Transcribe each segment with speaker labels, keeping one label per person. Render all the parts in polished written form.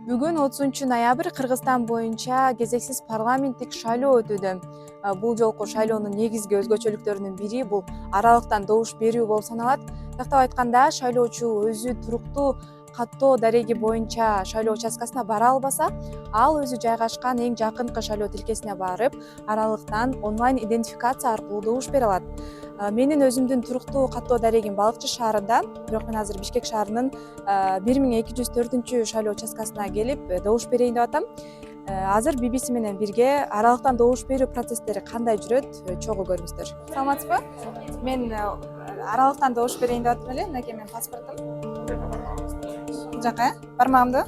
Speaker 1: Бүгүн 30 ноябрь Кыргызстан боюнча кезексиз парламенттик шайлоо өтүүдө. Бул жолку шайлоонун негизги өзгөчөлүктөрүнүн бири бул аралыктан добуш берүү болуп саналат. Тактап айтканда, шайлоочу өзү туруктуу каттоо дареги боюнча шайлоо участкасына бара албаса, ал өзү жайгашкан эң жакынкы шайлоо тилкесине барып, аралыктан онлайн идентификация аркылуу добуш бере алат. Менин өзүмдүн туруктуу каттоо дарегим Балыкчы шаарында, бирок мен азыр Бишкек шаарынын 1204 шайлоо участкасына келип добуш берейин деп атам. Азыр BBC менен бирге аралыктан добуш берүү процесстери кандай жүрөт, чогуу көрүңүздөр. Саламатсызбы? Мен аралыктан добуш берейин деп атам эле. Мынакей менин паспортум. Бул жака, бармагымды.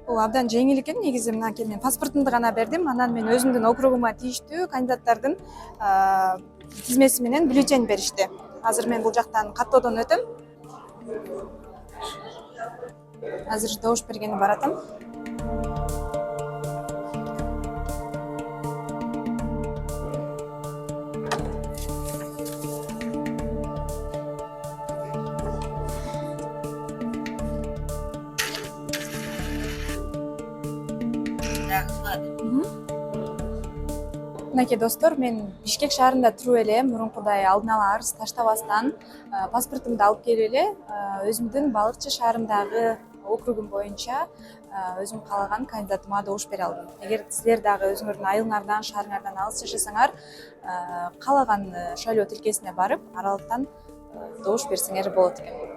Speaker 1: Бул абдан жеңил экен. Негизи мынакей мен паспортумду гана бердим. Анан мен өзүмдүн округума тийиштүү кандидаттардын тизмеси менен бюллетень беришти. Азыр мен бул жактан каттоодон өтөм. Азыр добуш бергени баратам. Мынакей достор, мен Бишкек шаарында туруп эле мурункудай алдын ала арыз таштабастан паспортумду алып келип эле өзүмдүн Балыкчы шаарындагы округум боюнча өзүм каалаган кандидатыма добуш бере алдым. Эгер силер дагы өзүңөрдүн айылыңардан, шаарыңардан алыс жашасаңар, каалаган шайлоо тилкесине барып, аралыктан добуш берсеңер болот экен.